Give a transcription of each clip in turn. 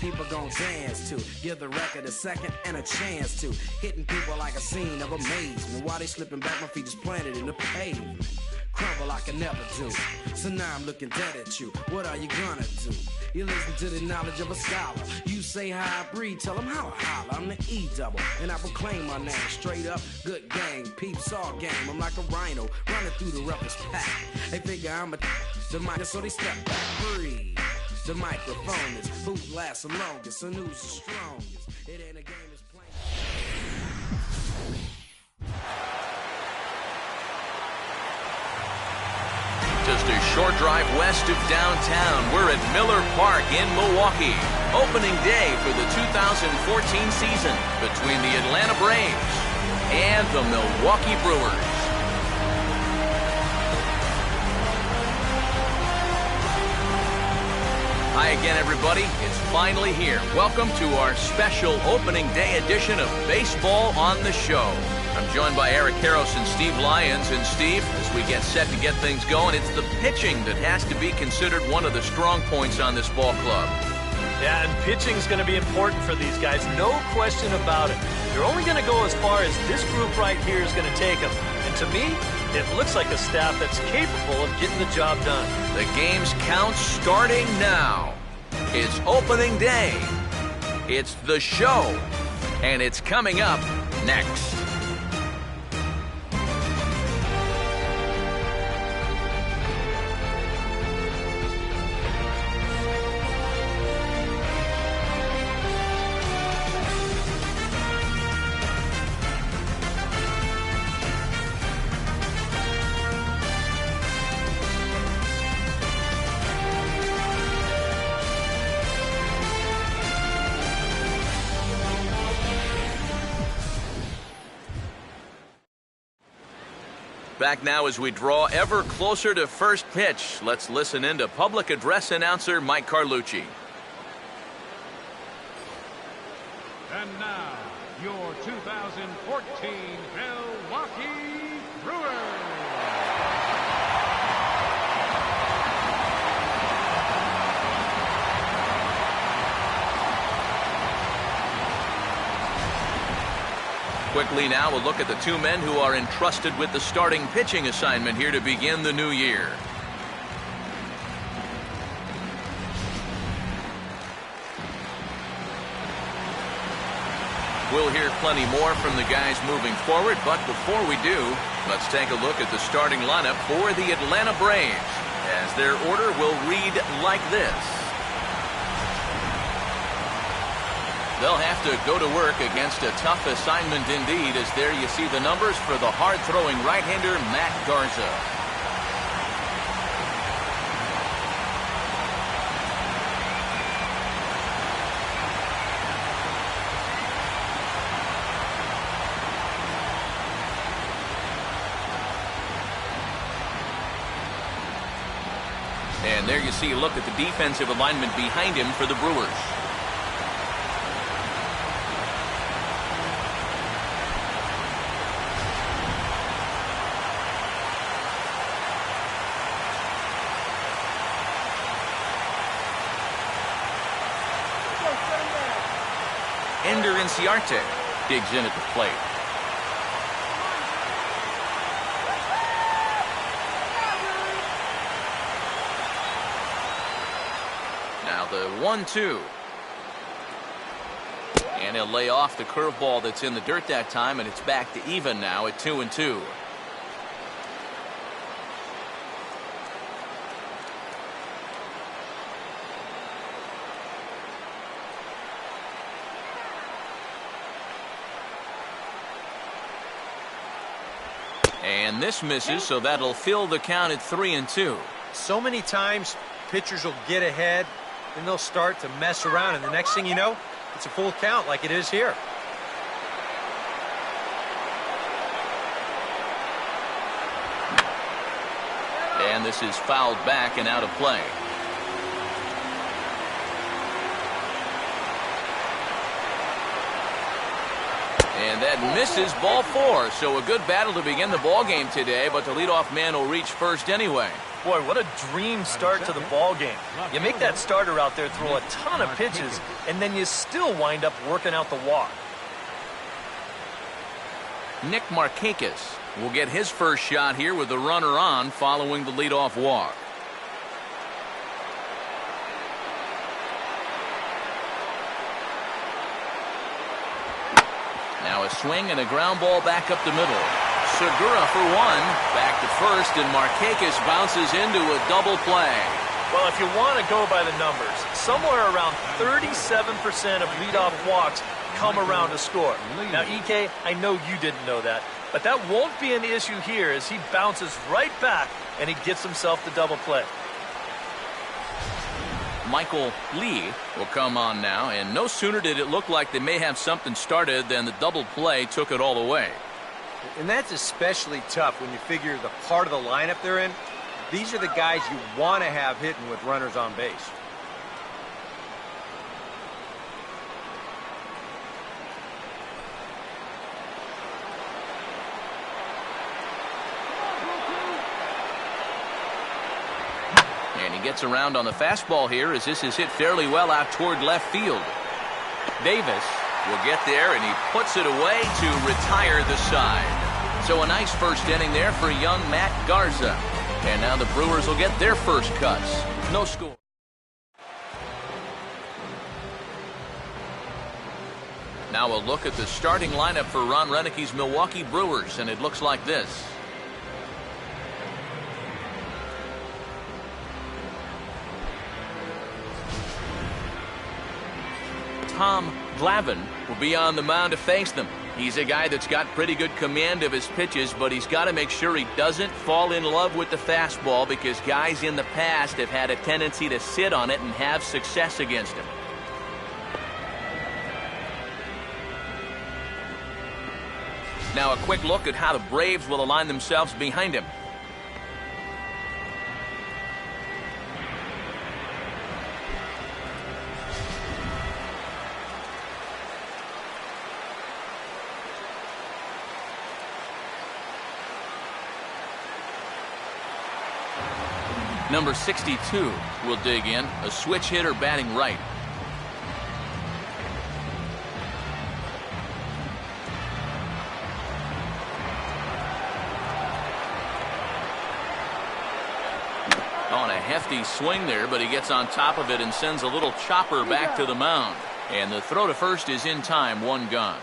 people gon' dance to. Give the record a second and a chance to. Hitting people like a scene of amazement. While they slipping back, my feet is planted in the pavement. Crumble I can never do. So now I'm looking dead at you. What are you gonna do? You listen to the knowledge of a scholar. You say how I breathe, tell them how I holler. I'm the E-double, and I proclaim my name. Straight up, good gang, peeps all game. I'm like a rhino, running through the roughest pack. They figure I'm the mic, so they step back. Breathe. The microphone is who lasts the longest, and who's the strongest. It ain't a game, it's playing. Just a short drive west of downtown, we're at Miller Park in Milwaukee. Opening day for the 2014 season between the Atlanta Braves and the Milwaukee Brewers. Hi again, everybody. It's finally here. Welcome to our special opening day edition of Baseball on the Show. I'm joined by Eric Harros and Steve Lyons. And Steve, as we get set to get things going, it's the pitching that has to be considered one of the strong points on this ball club. Yeah, and pitching's going to be important for these guys, no question about it. They're only going to go as far as this group right here is going to take them. And to me, it looks like a staff that's capable of getting the job done. The game's count starting now. It's opening day. It's the show. And it's coming up next. Back now as we draw ever closer to first pitch. Let's listen in to public address announcer Mike Carlucci. And now, your 2014 Milwaukee Brewers. Quickly now, a look at the two men who are entrusted with the starting pitching assignment here to begin the new year. We'll hear plenty more from the guys moving forward, but before we do, let's take a look at the starting lineup for the Atlanta Braves, as their order will read like this. They'll have to go to work against a tough assignment indeed, as there you see the numbers for the hard-throwing right-hander Matt Garza. And there you see a look at the defensive alignment behind him for the Brewers. Ender Inciarte digs in at the plate. Now the 1-2. And he'll lay off the curveball that's in the dirt that time, and it's back to even now at 2-2. And this misses, so that'll fill the count at 3-2. So many times, pitchers will get ahead, and they'll start to mess around, and the next thing you know, it's a full count like it is here. And this is fouled back and out of play. And that That misses, ball 4. So a good battle to begin the ball game today, but the leadoff man will reach first anyway. Boy, what a dream start to the ball game. You make that starter out there throw a ton of pitches, and then you still wind up working out the walk. Nick Markakis will get his first shot here with the runner on following the leadoff walk. Now a swing and a ground ball back up the middle. Segura for 1. Back to first, and Markakis bounces into a double play. Well, if you want to go by the numbers, somewhere around 37% of leadoff walks come around to score. Now, EK, I know you didn't know that, but that won't be an issue here as he bounces right back and he gets himself the double play. Michael Lee will come on now, and no sooner did it look like they may have something started than the double play took it all away. And that's especially tough when you figure the part of the lineup they're in. These are the guys you want to have hitting with runners on base. And he gets around on the fastball here as this is hit fairly well out toward left field. Davis will get there, and he puts it away to retire the side. So a nice first inning there for young Matt Garza. And now the Brewers will get their first cuts. No score. Now a look at the starting lineup for Ron Renicke's Milwaukee Brewers, and it looks like this. Tom Glavine will be on the mound to face them. He's a guy that's got pretty good command of his pitches, but he's got to make sure he doesn't fall in love with the fastball because guys in the past have had a tendency to sit on it and have success against him. Now a quick look at how the Braves will align themselves behind him. Number 62 will dig in, a switch hitter batting right. On a hefty swing there, but he gets on top of it and sends a little chopper back to the mound. And the throw to first is in time, 1 gone.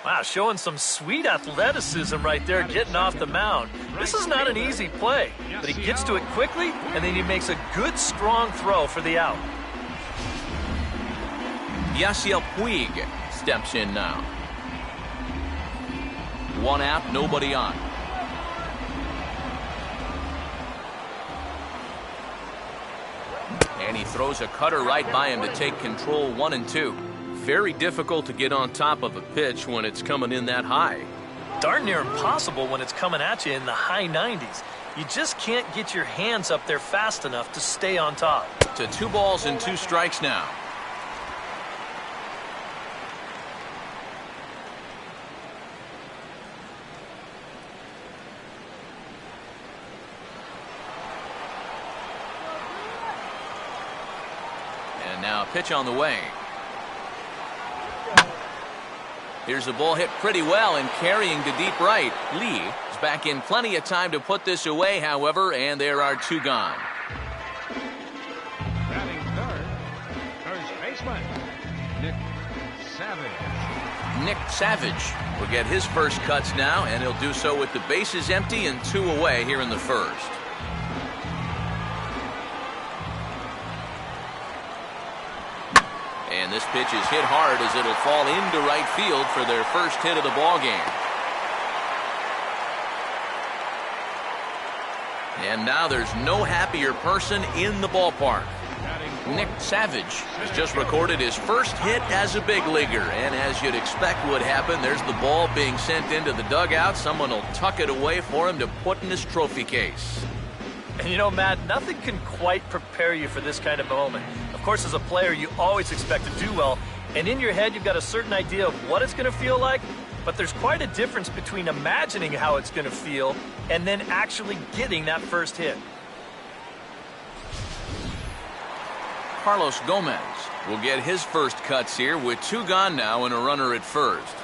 Wow, showing some sweet athleticism right there, getting off the mound. This is not an easy play, but he gets to it quickly, and then he makes a good, strong throw for the out. Yasiel Puig steps in now. 1 out, nobody on. And he throws a cutter right by him to take control, 1-2. Very difficult to get on top of a pitch when it's coming in that high. Darn near impossible when it's coming at you in the high 90s. You just can't get your hands up there fast enough to stay on top. To 2 balls and 2 strikes now. And now a pitch on the way. Here's the ball hit pretty well and carrying to deep right. Lee is back in plenty of time to put this away, however, and there are 2 gone. Batting third, first baseman, Nick Savage. Nick Savage will get his first cuts now, and he'll do so with the bases empty and 2 away here in the first. And this pitch is hit hard as it'll fall into right field for their first hit of the ball game. And now there's no happier person in the ballpark. Nick Savage has just recorded his first hit as a big leaguer, and as you'd expect would happen, there's the ball being sent into the dugout. Someone will tuck it away for him to put in his trophy case. And you know, Matt, nothing can quite prepare you for this kind of moment. Of course, as a player, you always expect to do well, and in your head, you've got a certain idea of what it's going to feel like. but there's quite a difference between imagining how it's going to feel and then actually getting that first hit. Carlos Gomez will get his first cuts here with 2 gone now and a runner at first.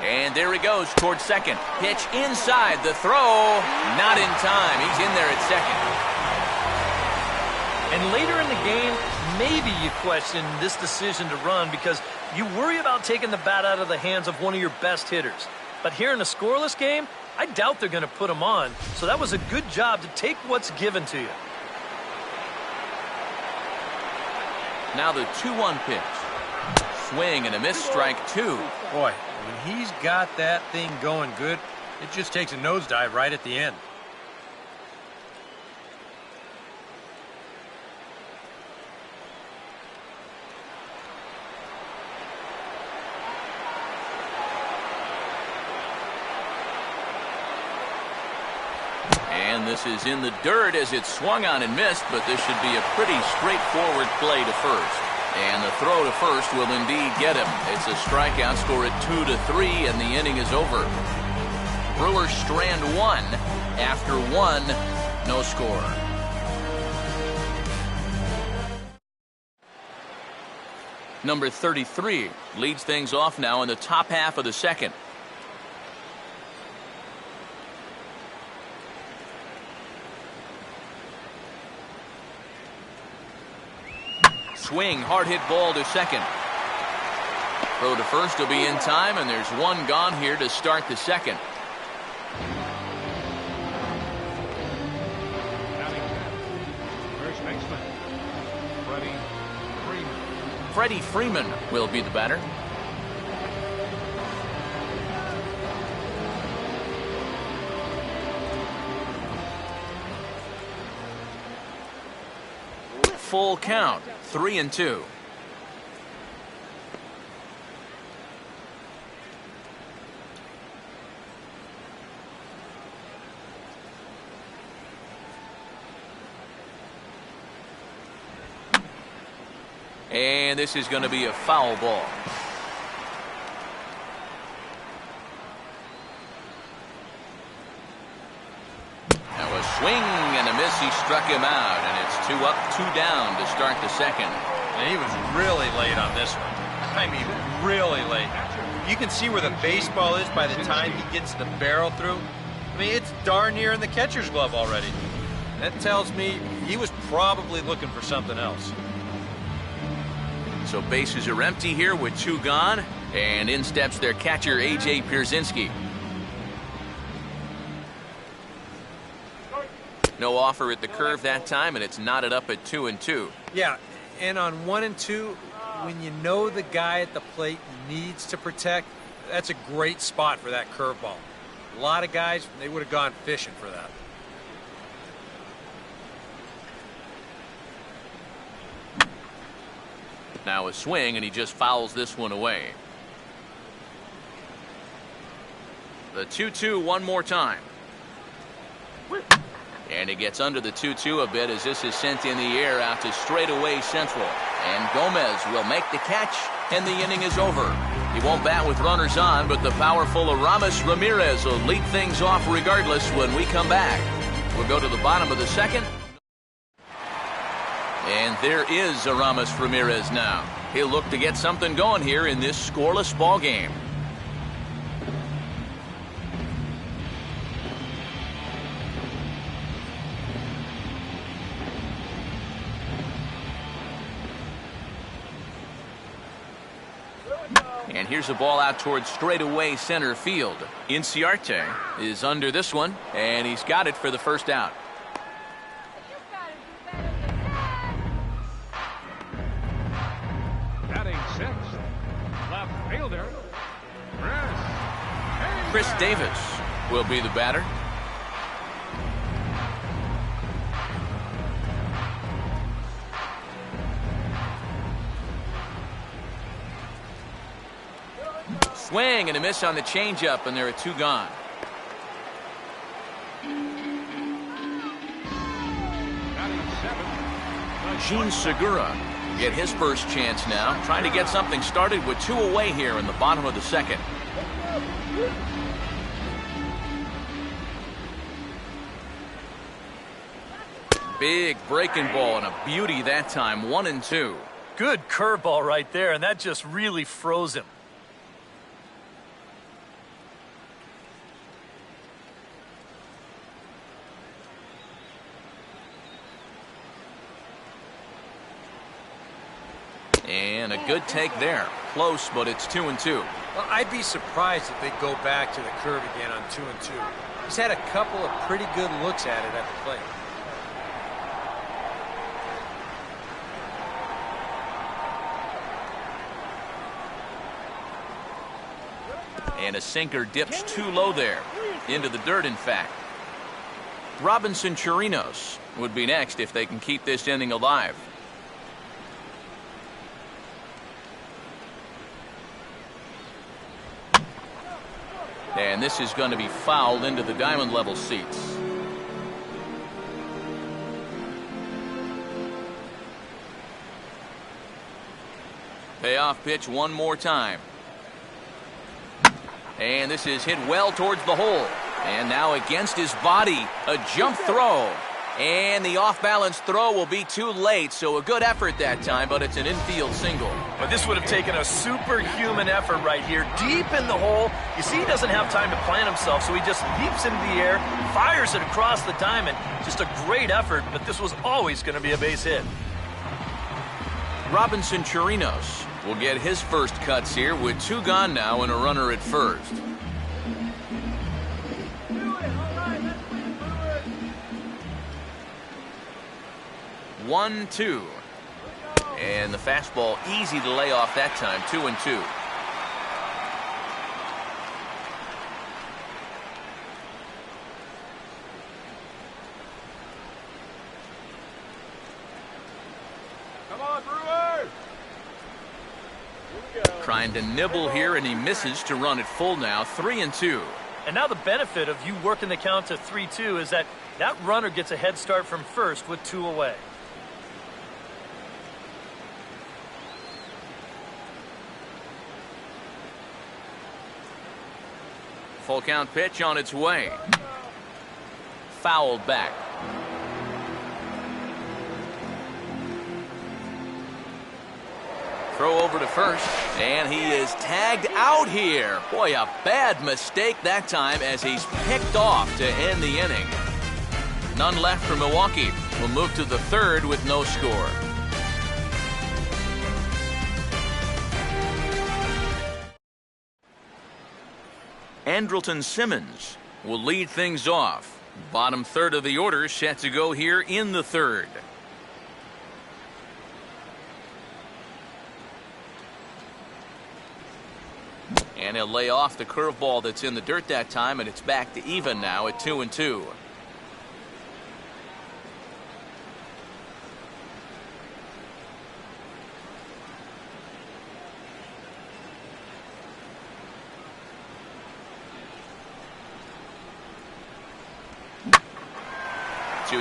And there he goes towards second. Pitch inside. The throw not in time. He's in there at second. And later in the game, maybe you question this decision to run because you worry about taking the bat out of the hands of one of your best hitters. But here in a scoreless game, I doubt they're going to put him on. So that was a good job to take what's given to you. Now the 2-1 pitch. Swing and a miss, strike 2. Boy, when he's got that thing going good, it just takes a nosedive right at the end. And this is in the dirt as it's swung on and missed, but this should be a pretty straightforward play to first. And the throw to first will indeed get him. It's a strikeout, score at 2-3, and the inning is over. Brewers strand 1 after 1, no score. Number 33 leads things off now in the top half of the second. Swing, hard hit ball to second. Throw to first will be in time, and there's 1 gone here to start the second. First baseman, Freddie Freeman will be the batter. Full count, 3-2. And this is going to be a foul ball. Now a swing and a miss. He struck him out, and it's 2 up, 2 down to start the second. And he was really late on this one. I mean, really late. You can see where the baseball is by the time he gets the barrel through. I mean, it's darn near in the catcher's glove already. That tells me he was probably looking for something else. So bases are empty here with 2 gone, and in steps their catcher, A.J. Pierzynski. No offer at the curve that time, and it's knotted up at 2-2. Yeah, and on 1 and 2, when you know the guy at the plate needs to protect, that's a great spot for that curveball. A lot of guys, they would have gone fishing for that. Now a swing, and he just fouls this one away. The 2-2 one more time. And he gets under the 2-2 a bit as this is sent in the air out to straightaway central. And Gomez will make the catch, and the inning is over. He won't bat with runners on, but the powerful Aramis Ramirez will lead things off regardless when we come back. We'll go to the bottom of the second. And there is Aramis Ramirez now. He'll look to get something going here in this scoreless ball game. And here's a ball out towards straightaway center field. Inciarte is under this one, and he's got it for the first out. batting sixth, left fielder, Chris Davis will be the batter. Swing and a miss on the changeup, and there are 2 gone. Gene Segura get his first chance now, trying to get something started with 2 away here in the bottom of the second. Big breaking ball and a beauty that time, 1-2. Good curveball right there, and that just really froze him. And a good take there. Close, but it's 2-2. Well, I'd be surprised if they go back to the curve again on 2-2. He's had a couple of pretty good looks at it at the plate. And a sinker dips too low there. Into the dirt, in fact. Robinson Chirinos would be next if they can keep this inning alive. And this is going to be fouled into the diamond level seats. Payoff pitch one more time. And this is hit well towards the hole. And now against his body, a jump throw. And the off-balance throw will be too late, so a good effort that time, but it's an infield single. But this would have taken a superhuman effort right here, deep in the hole. You see, he doesn't have time to plant himself, so he just leaps into the air, fires it across the diamond. Just a great effort, but this was always going to be a base hit. Robinson Chirinos will get his first cuts here with 2 gone now and a runner at first. One, 2. And the fastball easy to lay off that time, 2-2. Come on, Brewers! Trying to nibble here, and he misses to run it full now, 3-2. And now the benefit of you working the count to 3-2 is that runner gets a head start from first with 2 away. Full count pitch on its way. Fouled back. Throw over to first, and he is tagged out here. Boy, a bad mistake that time as he's picked off to end the inning. None left for Milwaukee. We'll move to the third with no score. Andrelton Simmons will lead things off. Bottom third of the order set to go here in the third. And he'll lay off the curveball that's in the dirt that time, and it's back to even now at 2-2.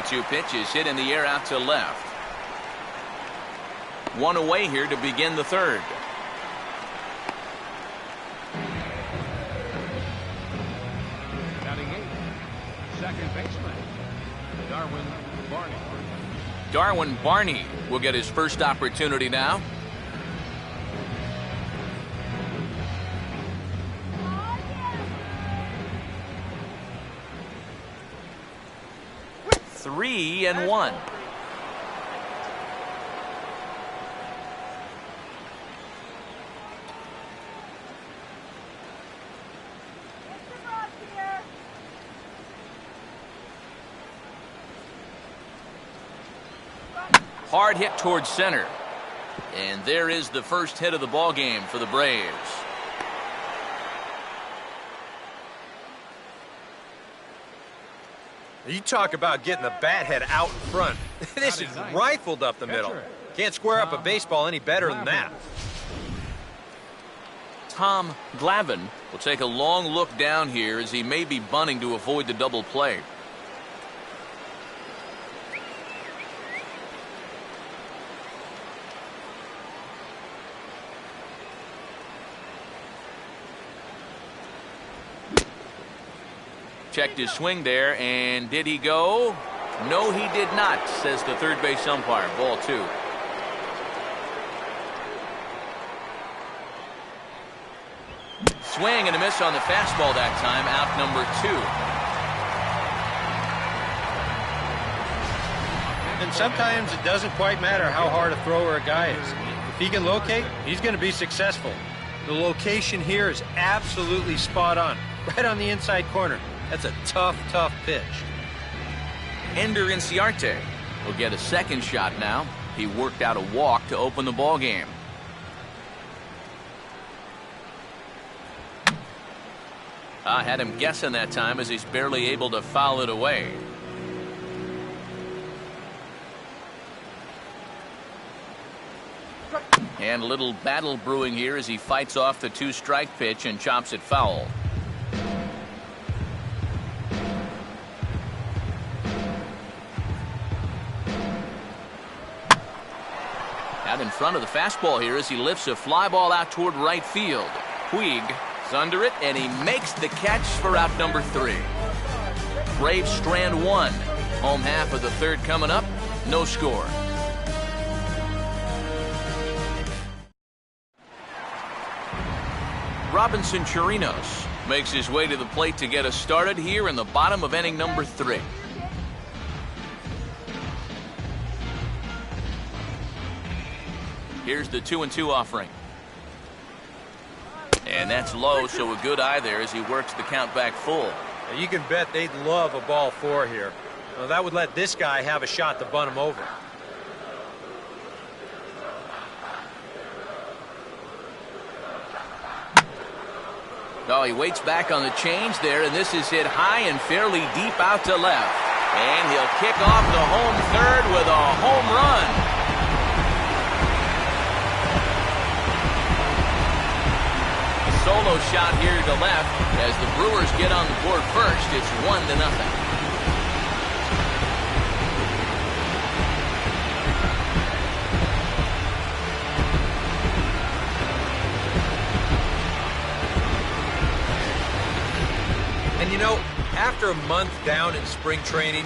Two pitch is hit in the air out to left. 1 away here to begin the third. Batting 8, second baseman, Darwin Barney. Darwin Barney will get his first opportunity now. Three and 1. Hard hit towards center. And there is the first hit of the ball game for the Braves. You talk about getting the bat head out in front. This is rifled up the middle. Can't square up a baseball any better than that. Tom Glavine will take a long look down here as he may be bunting to avoid the double play. Checked his swing there, and did he go? No, he did not, says the third base umpire. Ball 2. Swing and a miss on the fastball that time. Out number 2. And sometimes it doesn't quite matter how hard a thrower a guy is. If he can locate, he's going to be successful. The location here is absolutely spot on. Right on the inside corner. That's a tough, tough pitch. Ender Inciarte will get a second shot now. He worked out a walk to open the ball game. I had him guessing that time as he's barely able to foul it away. And a little battle brewing here as he fights off the 2-strike pitch and chops it foul. Out in front of the fastball here as he lifts a fly ball out toward right field. Puig is under it, and he makes the catch for out number 3. Braves strand 1. Home half of the third coming up. No score. Robinson Chirinos makes his way to the plate to get us started here in the bottom of inning number 3. Here's the 2-2 offering. And that's low, so a good eye there as he works the count back full. Now you can bet they'd love a ball 4 here. Well, that would let this guy have a shot to bunt him over. Oh, he waits back on the change there, and this is hit high and fairly deep out to left. And he'll kick off the home third with a home run. A solo shot here to left as the Brewers get on the board first. It's 1-0. And you know, after a month down in spring training,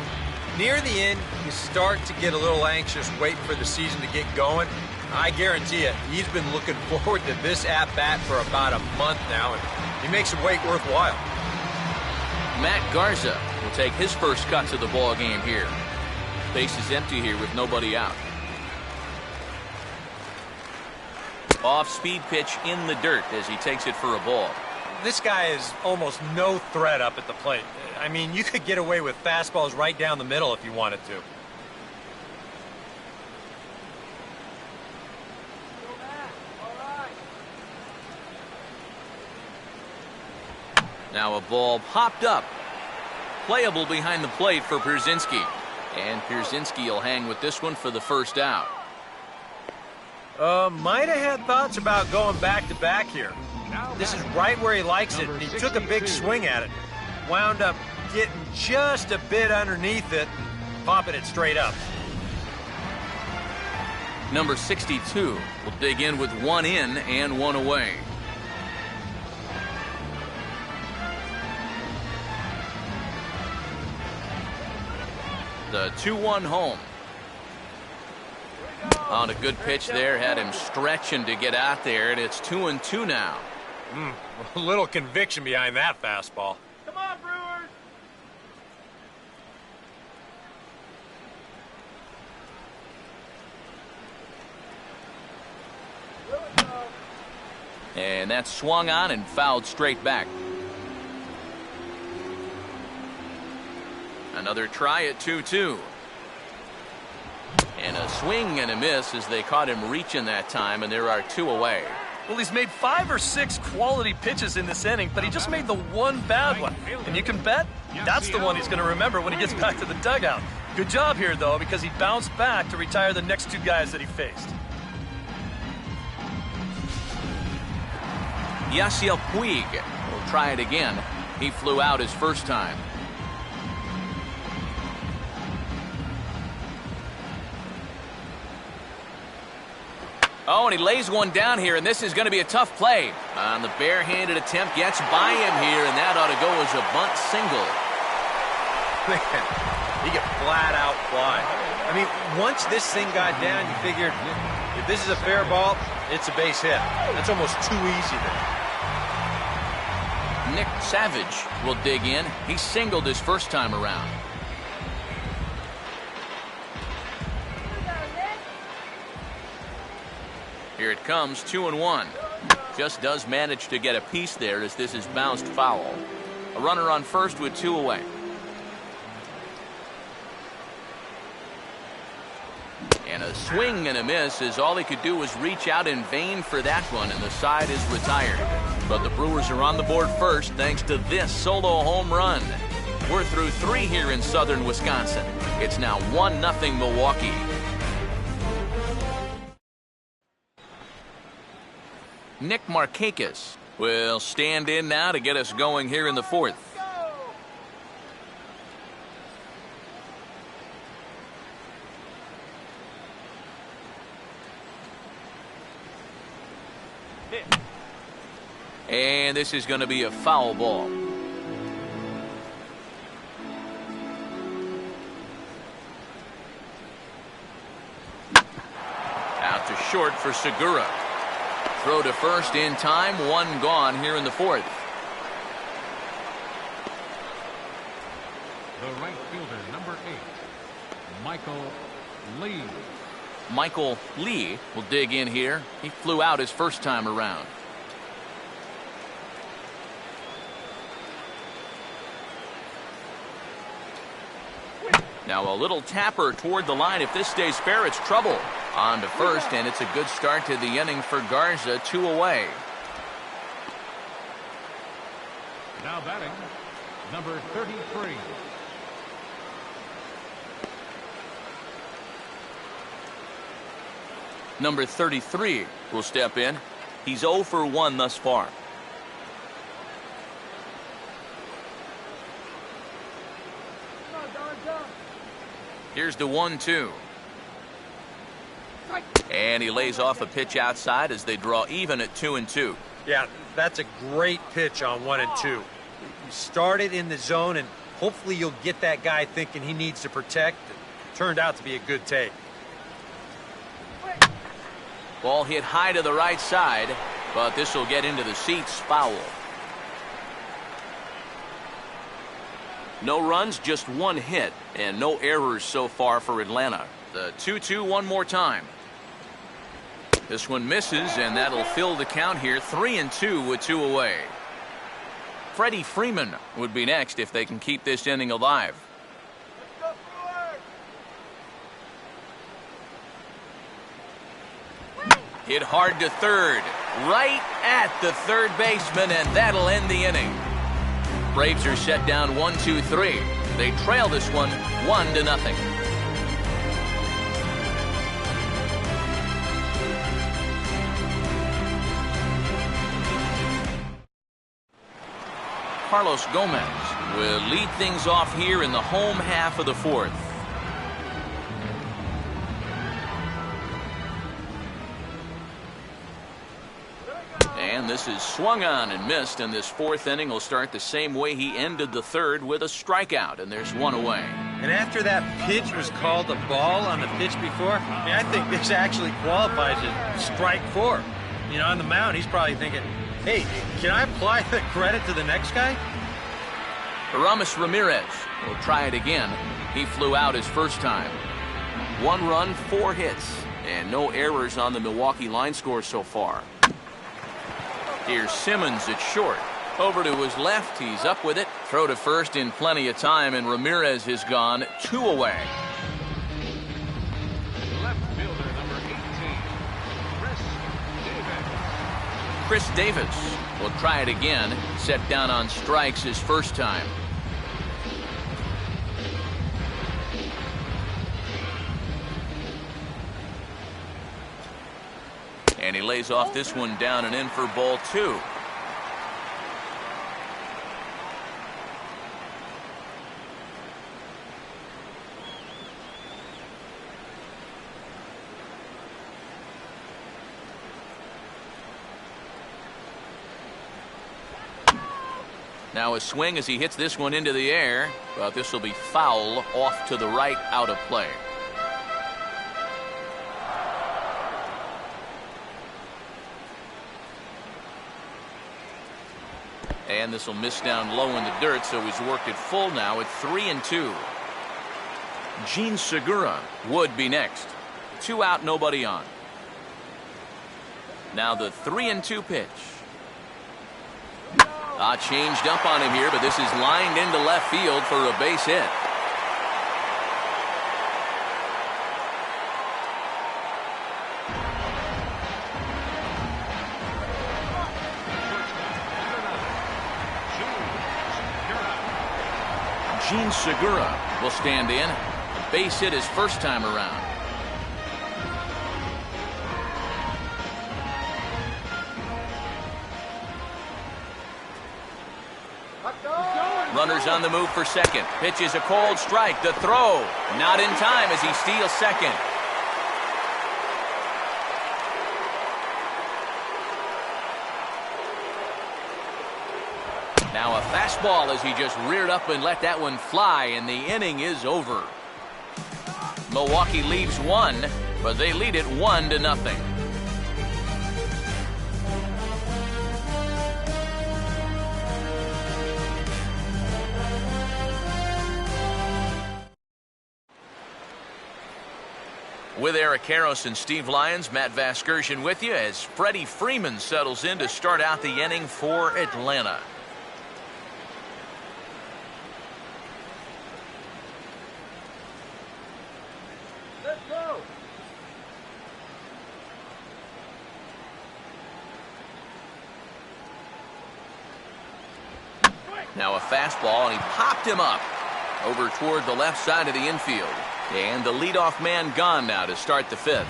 near the end, you start to get a little anxious waiting for the season to get going. I guarantee you, he's been looking forward to this at-bat for about a month now, and he makes the wait worthwhile. Matt Garza will take his first cut to the ball game here. Base is empty here with nobody out. Off-speed pitch in the dirt as he takes it for a ball. This guy is almost no threat up at the plate. I mean, you could get away with fastballs right down the middle if you wanted to. Now a ball popped up. Playable behind the plate for Pierzynski. And Pierzynski will hang with this one for the first out. Might have had thoughts about going back-to-back here. This is right where he likes it, and he took a big swing at it. Wound up getting just a bit underneath it, popping it straight up. Number 62 will dig in with 1 in and 1 away. The 2-1 home. On a good pitch there, had him stretching to get out there, and it's 2-2 now. A little conviction behind that fastball. Come on, Brewers! And that's swung on and fouled straight back. Another try at 2-2. And a swing and a miss as they caught him reaching that time, and there are 2 away. Well, he's made 5 or 6 quality pitches in this inning, but he just made the one bad one. And you can bet that's the one he's going to remember when he gets back to the dugout. Good job here, though, because he bounced back to retire the next 2 guys that he faced. Yasiel Puig will try it again. He flew out his first time. Oh, and he lays one down here, and this is going to be a tough play. On the barehanded attempt, gets by him here, and that ought to go as a bunt single. Man, he could flat out fly. I mean, once this thing got down, you figured if this is a fair ball, it's a base hit. That's almost too easy there. Nick Savage will dig in. He singled his first time around. Here it comes, 2-1. Just does manage to get a piece there as this is bounced foul. A runner on first with 2 away. And a swing and a miss as all he could do was reach out in vain for that one, and the side is retired. But the Brewers are on the board first thanks to this solo home run. We're through 3 here in southern Wisconsin. It's now 1-0 Milwaukee. Nick Markakis will stand in now to get us going here in the 4th. And this is going to be a foul ball. Out to short for Segura. Throw to first in time, 1 gone here in the 4th. The right fielder, number 8, Michael Lee. Michael Lee will dig in here. He flew out his first time around. Now a little tapper toward the line. If this stays fair, it's trouble. On to first, and it's a good start to the inning for Garza. 2 away. Now batting, number 33. Number 33 will step in. He's 0 for 1 thus far. Here's the 1-2. And he lays off a pitch outside as they draw even at 2-2. Yeah, that's a great pitch on 1 and 2. You start it in the zone, and hopefully you'll get that guy thinking he needs to protect. It turned out to be a good take. Ball hit high to the right side, but this will get into the seats. Foul. No runs, just 1 hit, and no errors so far for Atlanta. The 2-2 one more time. This one misses, and that'll fill the count here. 3-2 with 2 away. Freddie Freeman would be next if they can keep this inning alive. Hit hard to third, right at the third baseman, and that'll end the inning. Braves are set down 1-2-3. They trail this one 1-0. Carlos Gomez will lead things off here in the home half of the 4th. And this is swung on and missed, and this 4th inning will start the same way he ended the 3rd with a strikeout, and there's 1 away. And after that pitch was called a ball on the pitch before, I think this actually qualifies as strike 4. You know, on the mound, he's probably thinking, hey, can I apply the credit to the next guy? Aramis Ramirez will try it again. He flew out his first time. 1 run, 4 hits, and no errors on the Milwaukee line score so far. Here's Simmons at short. Over to his left, he's up with it. Throw to first in plenty of time, and Ramirez is gone. 2 away. Left fielder, number 18, Chris Davis will try it again. Set down on strikes his first time. And he lays off this one down and in for ball 2. Now a swing as he hits this one into the air, but this will be foul off to the right, out of play. And this will miss down low in the dirt, so he's worked it full now at 3-2. Gene Segura would be next. 2 out, nobody on. Now the 3-2 pitch. Changed up on him here, but this is lined into left field for a base hit. Gene Segura will stand in. Base hit his first time around. Runners on the move for second. Pitch is a cold strike. The throw not in time as he steals second. Now a fastball as he just reared up and let that one fly, and the inning is over. Milwaukee leaves one, but they lead it 1-0. With Eric Karros and Steve Lyons, Matt Vasgersian with you as Freddie Freeman settles in to start out the inning for Atlanta. Let's go. Now a fastball, and he popped him up over toward the left side of the infield. And the leadoff man gone now to start the 5th.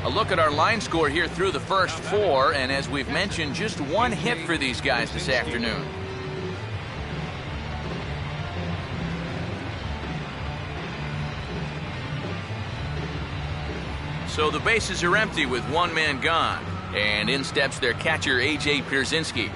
A look at our line score here through the first 4, and as we've mentioned, just 1 hit for these guys this afternoon. So the bases are empty with 1 man gone, and in steps their catcher A.J. Pierzynski.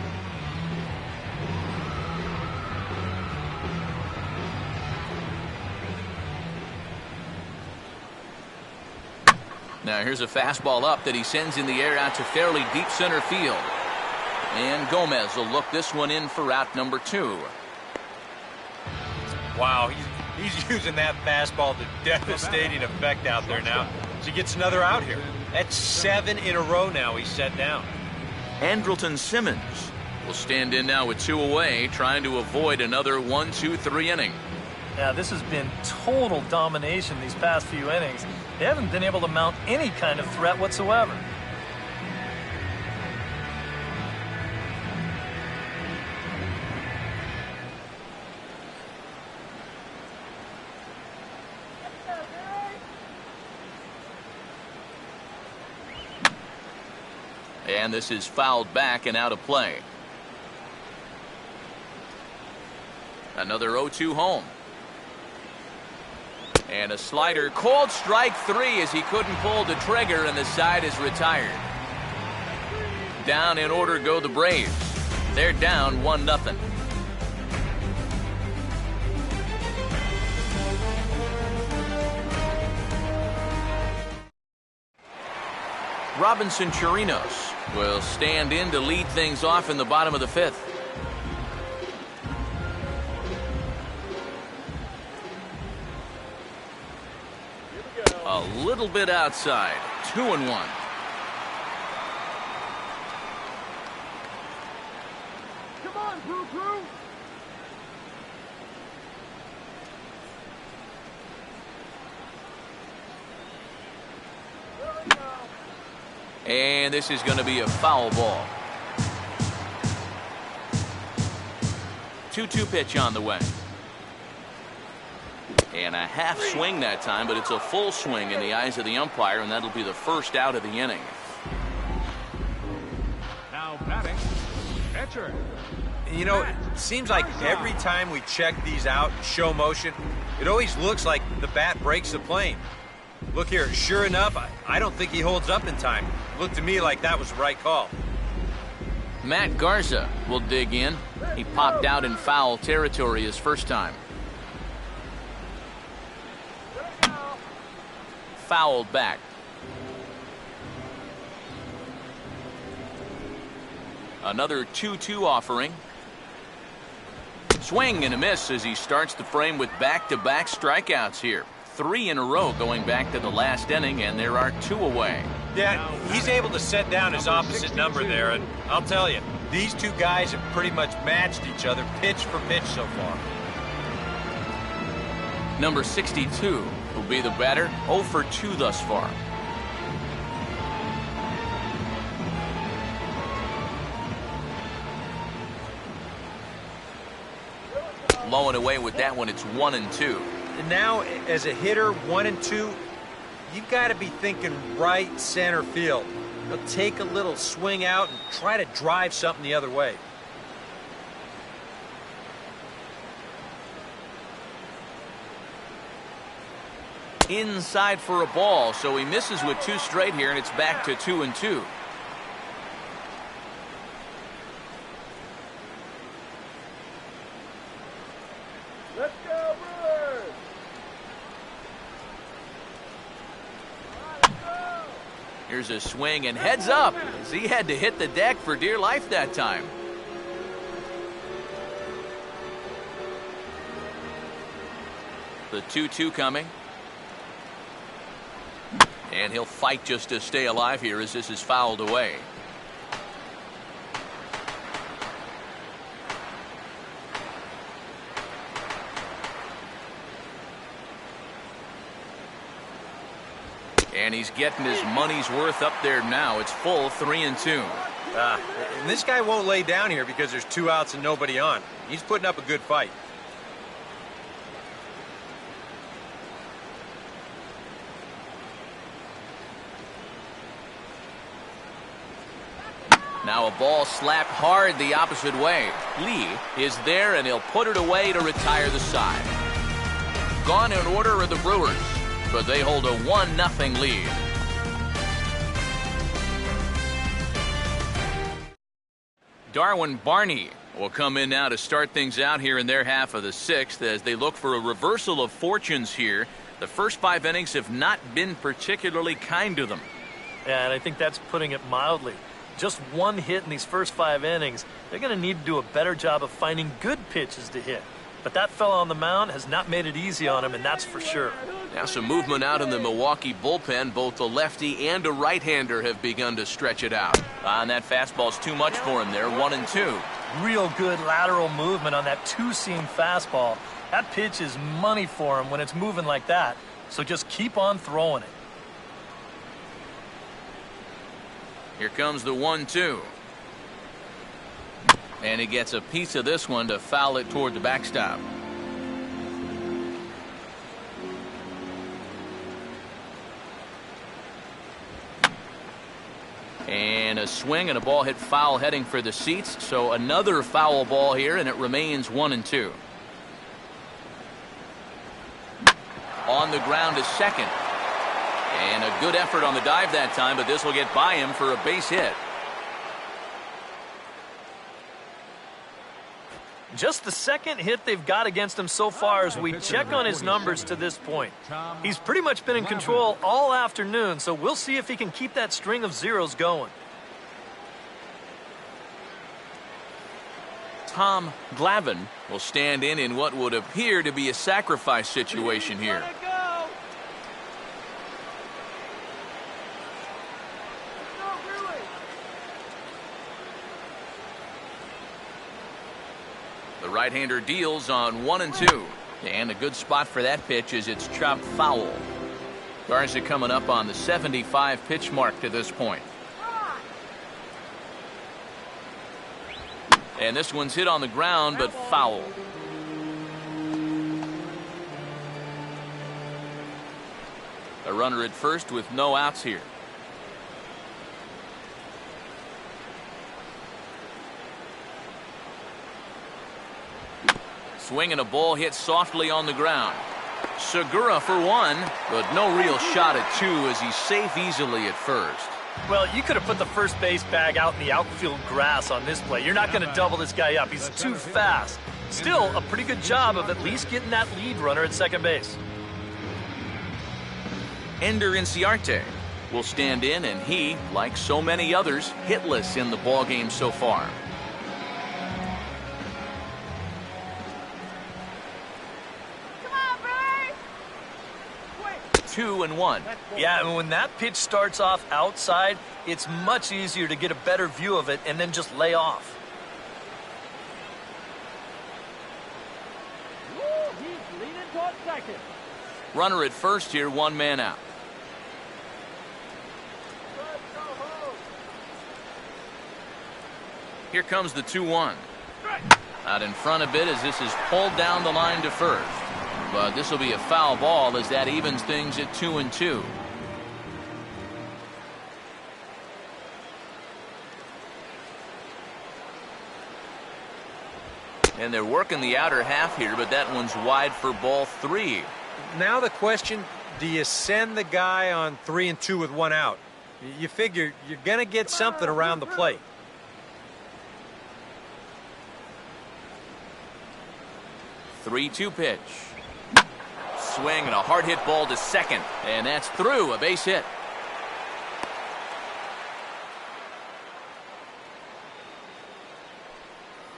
Now here's a fastball up that he sends in the air out to fairly deep center field. And Gomez will look this one in for out number 2. Wow, he's using that fastball to devastating effect out there now. So he gets another out here. That's 7 in a row now he's set down. Andrelton Simmons will stand in now with 2 away, trying to avoid another 1-2-3 inning. Yeah, this has been total domination these past few innings. They haven't been able to mount any kind of threat whatsoever. And this is fouled back and out of play. Another 0-2 home. And a slider, called strike 3 as he couldn't pull the trigger, and the side is retired. Down in order go the Braves. They're down 1-0. Robinson Chirinos will stand in to lead things off in the bottom of the 5th. A little bit outside. 2-1. Come on, Brew Crew. There we go. And this is going to be a foul ball. 2-2 pitch on the way. And a half swing that time, but it's a full swing in the eyes of the umpire, and that'll be the first out of the inning. Now batting, catcher. You know, it seems like every time we check these out, show motion, it always looks like the bat breaks the plane. Look here, sure enough, I don't think he holds up in time. Looked to me like that was the right call. Matt Garza will dig in. He popped out in foul territory his first time. Fouled back. Another 2-2 offering. Swing and a miss as he starts the frame with back-to-back strikeouts here. 3 in a row going back to the last inning, and there are 2 away. Yeah, he's able to set down his opposite number there, and I'll tell you, these two guys have pretty much matched each other pitch for pitch so far. Number 62 will be the batter, 0 for 2 thus far. Low and away with that one, it's 1-2. And now, as a hitter, 1 and 2, you've got to be thinking right center field. He'll take a little swing out and try to drive something the other way. Inside for a ball, so he misses with 2 straight here, and it's back to 2-2. Let's go, Brewers! Here's a swing and heads up as he had to hit the deck for dear life that time. The 2-2 coming. And he'll fight just to stay alive here as this is fouled away. And he's getting his money's worth up there now. It's full 3-2. And this guy won't lay down here because there's 2 outs and nobody on. He's putting up a good fight. Now a ball slapped hard the opposite way. Lee is there, and he'll put it away to retire the side. Gone in order are the Brewers, but they hold a 1-0 lead. Darwin Barney will come in now to start things out here in their half of the 6th as they look for a reversal of fortunes here. The first 5 innings have not been particularly kind to them. Yeah, and I think that's putting it mildly. Just 1 hit in these first 5 innings. They're going to need to do a better job of finding good pitches to hit. But that fella on the mound has not made it easy on him, and that's for sure. Now some movement out in the Milwaukee bullpen. Both a lefty and a right-hander have begun to stretch it out. And that fastball's too much for him there, 1-2. Real good lateral movement on that 2-seam fastball. That pitch is money for him when it's moving like that. So just keep on throwing it. Here comes the 1-2. And he gets a piece of this one to foul it toward the backstop. And a swing and a ball hit foul heading for the seats. So another foul ball here, and it remains 1-2. On the ground is second. And a good effort on the dive that time, but this will get by him for a base hit. Just the second hit they've got against him so far as we check on his numbers to this point. He's pretty much been in control all afternoon, so we'll see if he can keep that string of zeros going. Tom Glavine will stand in what would appear to be a sacrifice situation here. The right-hander deals on 1-2. And a good spot for that pitch is it's chopped foul. Garza coming up on the 75 pitch mark to this point. And this one's hit on the ground, but foul. A runner at first with no outs here. Swing and a ball hit softly on the ground. Segura for 1, but no real shot at 2 as he's safe easily at first. Well, you could have put the first base bag out in the outfield grass on this play. You're not going to double this guy up. He's too fast. Still, a pretty good job of at least getting that lead runner at second base. Ender Inciarte will stand in, and he, like so many others, hitless in the ballgame so far. Come on, Brewers! 2-1. Yeah, and when that pitch starts off outside, it's much easier to get a better view of it and then just lay off. Woo, he's leaning towards second. Runner at first here, one man out. Let's go home. Here comes the 2-1. Out in front a bit as this is pulled down the line to first. But this will be a foul ball as that evens things at 2-2. And they're working the outer half here, but that one's wide for ball 3. Now the question, do you send the guy on 3-2 with one out? You figure you're going to get something around the plate. Three-two pitch. Swing and a hard hit ball to second, and that's through, a base hit.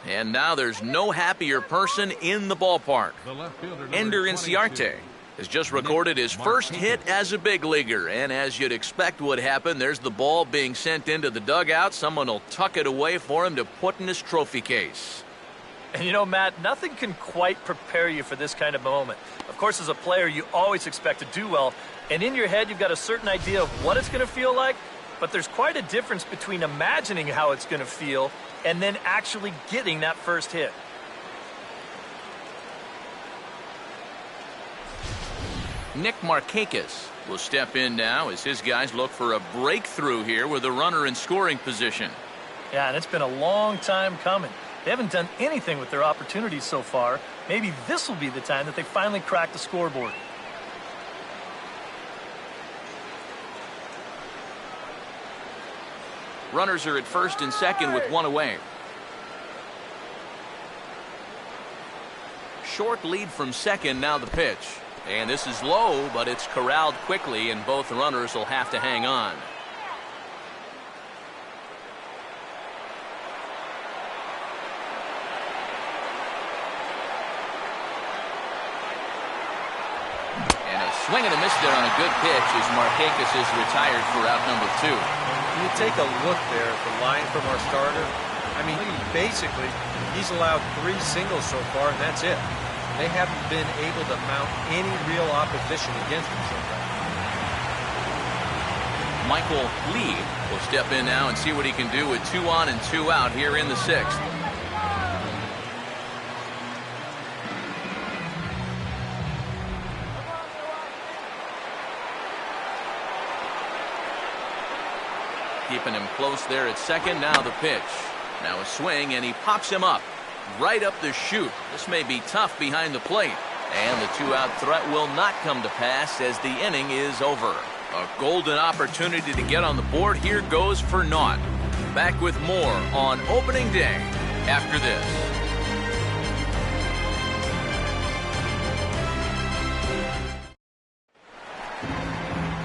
And now there's no happier person in the ballpark. Ender Inciarte has just recorded his first hit as a big leaguer, and as you'd expect would happen, there's the ball being sent into the dugout. Someone will tuck it away for him to put in his trophy case. And you know, Matt, nothing can quite prepare you for this kind of moment. Of course, as a player, you always expect to do well, and in your head, you've got a certain idea of what it's going to feel like, but there's quite a difference between imagining how it's going to feel and then actually getting that first hit. Nick Markakis will step in now as his guys look for a breakthrough here with a runner in scoring position. Yeah, and it's been a long time coming. They haven't done anything with their opportunities so far. Maybe this will be the time that they finally crack the scoreboard. Runners are at first and second with one away. Short lead from second, now the pitch. And this is low, but it's corralled quickly, and both runners will have to hang on. Swing and a miss there on a good pitch as Markakis is retired for out number 2. You take a look there at the line from our starter. I mean, basically, he's allowed 3 singles so far, and that's it. They haven't been able to mount any real opposition against him so far. Michael Lee will step in now and see what he can do with 2 on and 2 out here in the 6th. Keeping him close there at second. Now the pitch. Now a swing, and he pops him up. Right up the chute. This may be tough behind the plate. And the 2-out threat will not come to pass as the inning is over. A golden opportunity to get on the board here goes for naught. Back with more on opening day after this.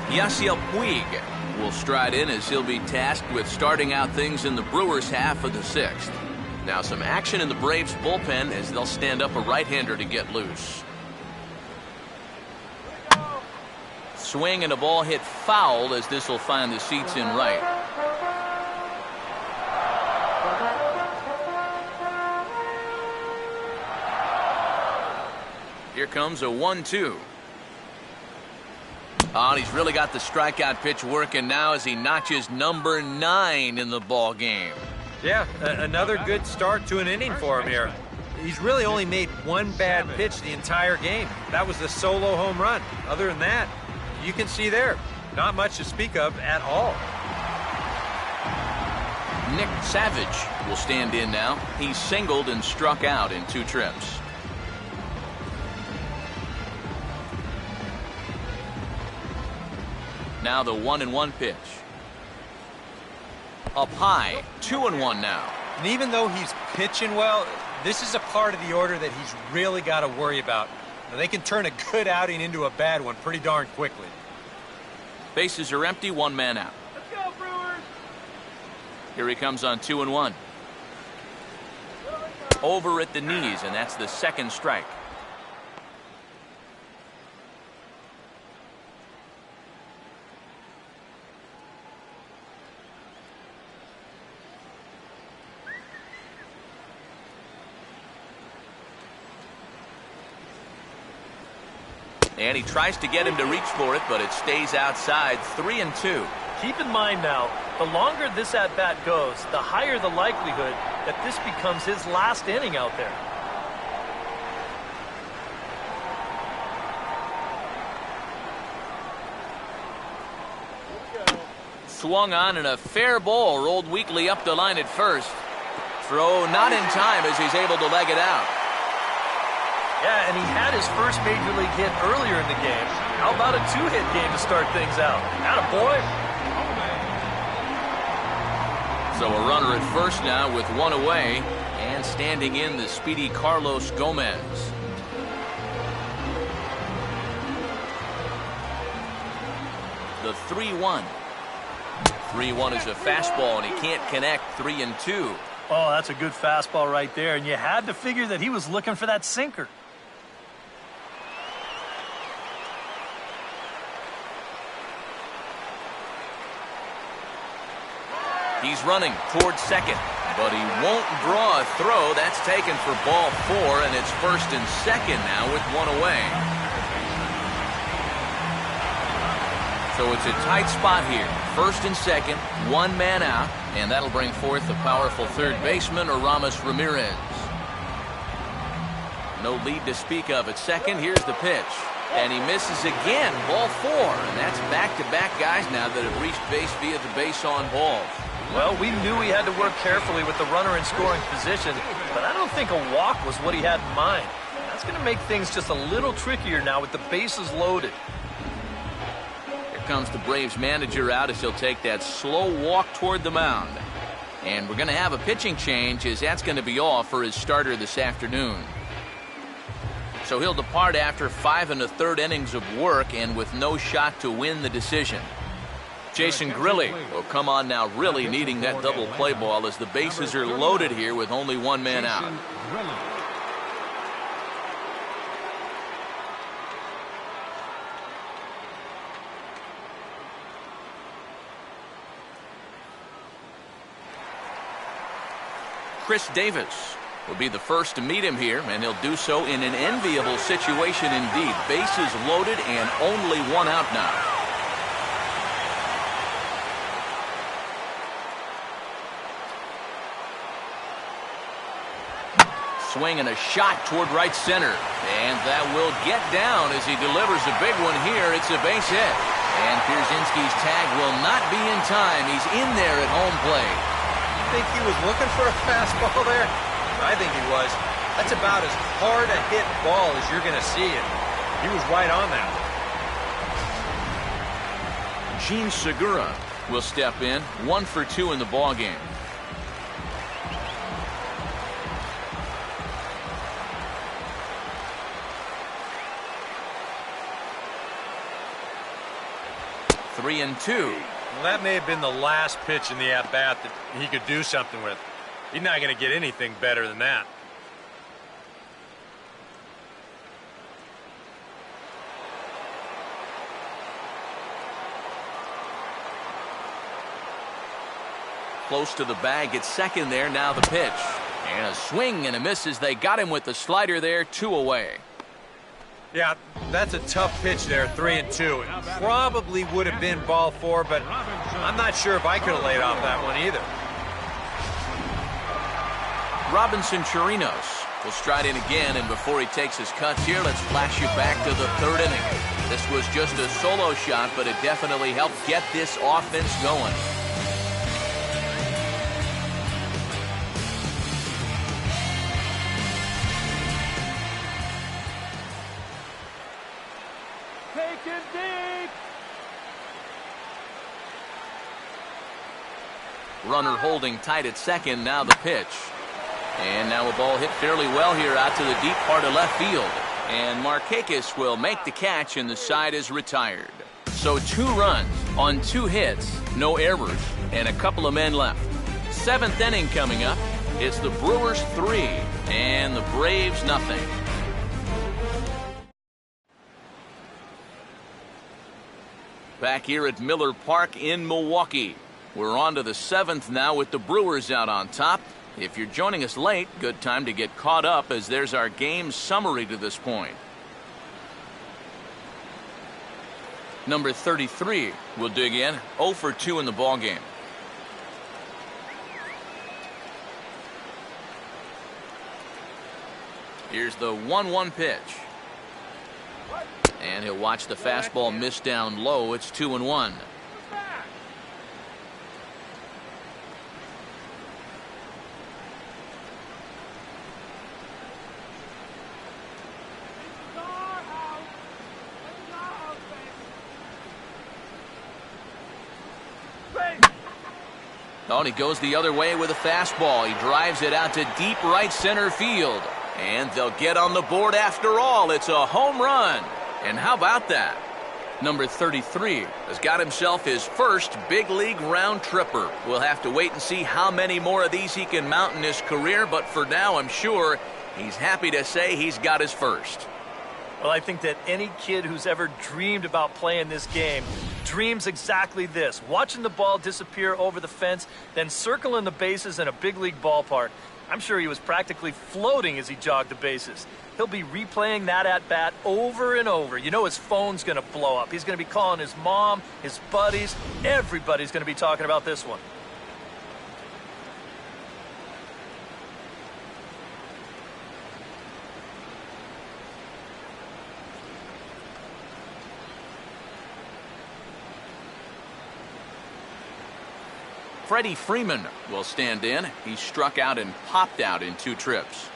Yasiel Puig will stride in as he'll be tasked with starting out things in the Brewers half of the 6th. Now some action in the Braves bullpen as they'll stand up a right-hander to get loose. Swing and a ball hit foul as this will find the seats in right. Here comes a 1-2. Oh, and he's really got the strikeout pitch working now as he notches number 9 in the ball game. Yeah, another good start to an inning for him here. He's really only made one bad pitch the entire game. That was the solo home run. Other than that, you can see there, not much to speak of at all. Nick Savage will stand in now. He's singled and struck out in 2 trips. Now the 1-1 pitch. up high. 2-1 now. And even though he's pitching well, this is a part of the order that he's really got to worry about. Now, they can turn a good outing into a bad one pretty darn quickly. Bases are empty, 1 man out. Let's go, Brewers! Here he comes on 2-1. Over at the knees, and that's the second strike. And he tries to get him to reach for it, but it stays outside. 3-2. Keep in mind now, the longer this at-bat goes, the higher the likelihood that this becomes his last inning out there. Swung on and a fair ball rolled weakly up the line at first. Throw not in time as he's able to leg it out. Yeah, and he had his first major league hit earlier in the game. How about a 2-hit game to start things out? Attaboy. So a runner at first now with 1 away, and standing in the speedy Carlos Gomez. The 3-1. 3-1 is a fastball, and he can't connect. 3-2. Oh, that's a good fastball right there, and you had to figure that he was looking for that sinker. He's running towards second, but he won't draw a throw. That's taken for ball 4, and it's first and second now with 1 away. So it's a tight spot here. First and second, 1 man out, and that'll bring forth the powerful third baseman, Aramis Ramirez. No lead to speak of at second. Here's the pitch. And he misses again. Ball 4, and that's back-to-back guys now that have reached base via the base on balls. Well, we knew he had to work carefully with the runner in scoring position, but I don't think a walk was what he had in mind. That's going to make things just a little trickier now with the bases loaded. Here comes the Braves manager out as he'll take that slow walk toward the mound. And we're going to have a pitching change as that's going to be all for his starter this afternoon. So he'll depart after 5 1/3 innings of work and with no shot to win the decision. Jason Grilli will come on now, really needing that double play ball as the bases are loaded here with only 1 man out. Chris Davis will be the first to meet him here, and he'll do so in an enviable situation indeed. Bases loaded and only 1 out now. Swing and a shot toward right center. And that will get down as he delivers a big one here. It's a base hit. And Pierzynski's tag will not be in time. He's in there at home plate. You think he was looking for a fastball there? I think he was. That's about as hard a hit ball as you're going to see it. He was right on that. Gene Segura will step in. 1 for 2 in the ballgame. Three and 2. Well, that may have been the last pitch in the at-bat that he could do something with. He's not going to get anything better than that. Close to the bag at second there. Now the pitch. And a swing and a miss as they got him with the slider there. 2 away. Yeah, that's a tough pitch there, 3 and 2. It probably would have been ball 4, but I'm not sure if I could have laid off that one either. Robinson Chirinos will stride in again, and before he takes his cuts here, let's flash you back to the 3rd inning. This was just a solo shot, but it definitely helped get this offense going. Take it deep! Runner holding tight at second. Now the pitch. And now a ball hit fairly well here out to the deep part of left field. And Markakis will make the catch, and the side is retired. So 2 runs on 2 hits, no errors, and a couple of men left. 7th inning coming up. It's the Brewers 3 and the Braves nothing. Back here at Miller Park in Milwaukee. We're on to the 7th now with the Brewers out on top. If you're joining us late, good time to get caught up, as there's our game summary to this point. Number 33 will dig in, 0 for 2 in the ballgame. Here's the 1-1 pitch. And he'll watch the fastball miss down low. It's 2-1. Oh, and he goes the other way with a fastball. He drives it out to deep right center field. And they'll get on the board after all. It's a home run. And how about that? Number 33 has got himself his first big league round tripper. We'll have to wait and see how many more of these he can mount in his career, but for now I'm sure he's happy to say he's got his first. Well, I think that any kid who's ever dreamed about playing this game dreams exactly this: watching the ball disappear over the fence, then circling the bases in a big league ballpark. I'm sure he was practically floating as he jogged the bases. He'll be replaying that at-bat over and over. You know his phone's going to blow up. He's going to be calling his mom, his buddies. Everybody's going to be talking about this one. Freddie Freeman will stand in. He struck out and popped out in 2 trips.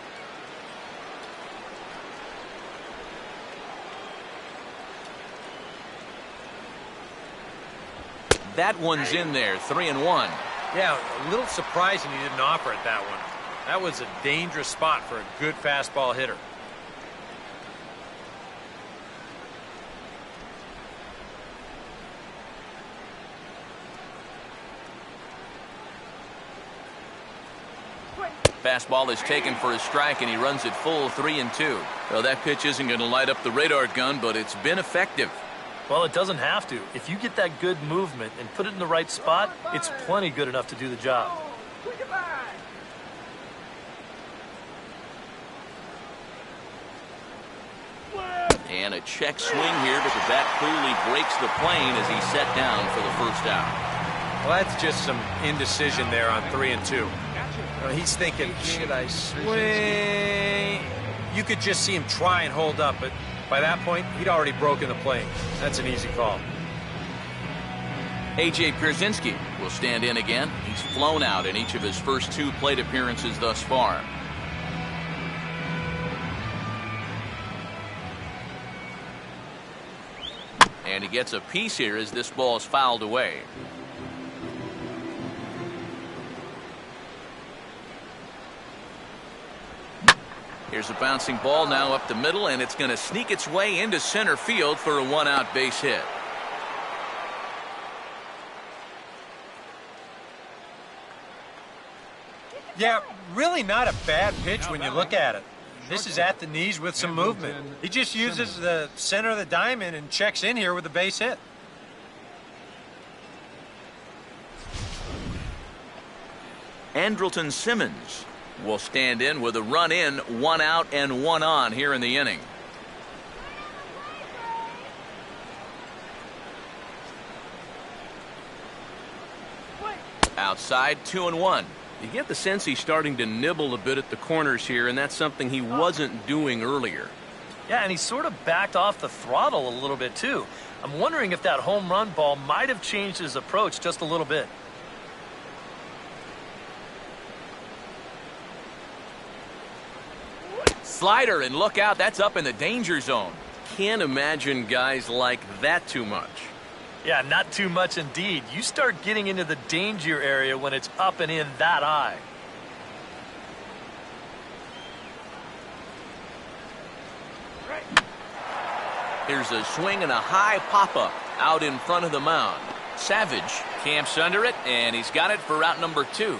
That one's in there, 3-1. Yeah, a little surprising he didn't offer it that one. That was a dangerous spot for a good fastball hitter. Fastball is taken for a strike, and he runs it full, 3-2. Well, that pitch isn't going to light up the radar gun, but it's been effective. Well, it doesn't have to. If you get that good movement and put it in the right spot, it's plenty good enough to do the job. And a check swing here, but the bat clearly breaks the plane as he's set down for the first out. Well, that's just some indecision there on 3-2. He's thinking, should I swing? You could just see him try and hold up, but by that point, he'd already broken the plane. That's an easy call. A.J. Pierzynski will stand in again. He's flown out in each of his first 2 plate appearances thus far. And he gets a piece here as this ball is fouled away. Here's a bouncing ball now up the middle, and it's going to sneak its way into center field for a 1-out base hit. Yeah, really not a bad pitch when you look at it. This is at the knees with some movement. He just uses the center of the diamond and checks in here with a base hit. Andrelton Simmons will stand in with a run in, 1 out and 1 on here in the inning. Outside, 2-1. You get the sense he's starting to nibble a bit at the corners here, and that's something he wasn't doing earlier. Yeah, and he sort of backed off the throttle a little bit too. I'm wondering if that home run ball might have changed his approach just a little bit. Slider, and look out, that's up in the danger zone. Can't imagine guys like that too much. Yeah, not too much indeed. You start getting into the danger area when it's up and in that high. Here's a swing and a high pop-up out in front of the mound. Savage camps under it, and he's got it for out number 2.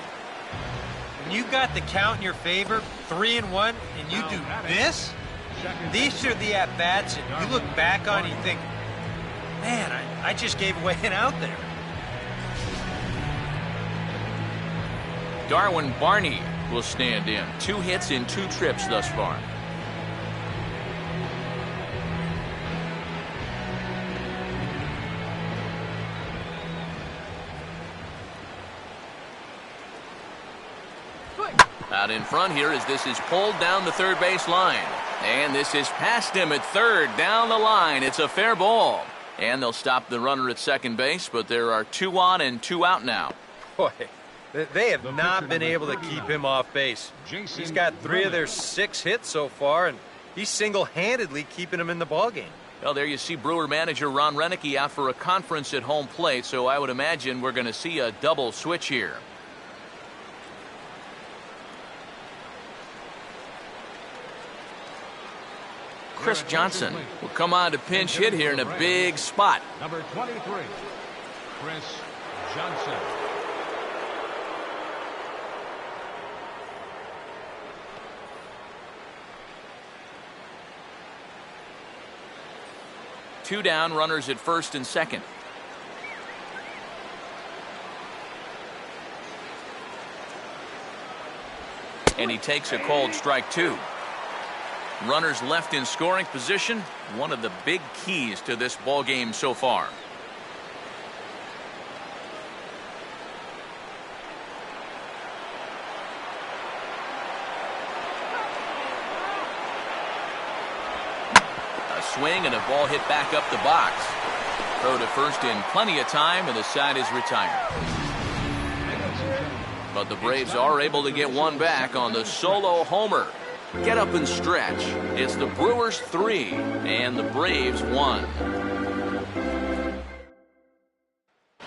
When you got the count in your favor, 3-1, and you do this, these are the at-bats that you look back on and you think, man, I just gave away an out there. Darwin Barney will stand in. 2 hits in 2 trips thus far. Out in front here as this is pulled down the third base line. And this is past him at third, down the line. It's a fair ball. And they'll stop the runner at second base, but there are 2 on and 2 out now. Boy, they have not been able to keep him off base. He's got 3 of their 6 hits so far, and he's single-handedly keeping them in the ballgame. Well, there you see Brewer manager Ron Renicky out for a conference at home plate, so I would imagine we're going to see a double switch here. Chris Johnson will come on to pinch hit here in a big spot. Number 23, Chris Johnson. Two down, runners at first and second. And he takes a called strike 2. Runners left in scoring position, one of the big keys to this ball game so far. A swing and a ball hit back up the box. Throw to first in plenty of time, and the side is retired. But the Braves are able to get one back on the solo homer. Get up and stretch. It's the Brewers 3 and the Braves 1.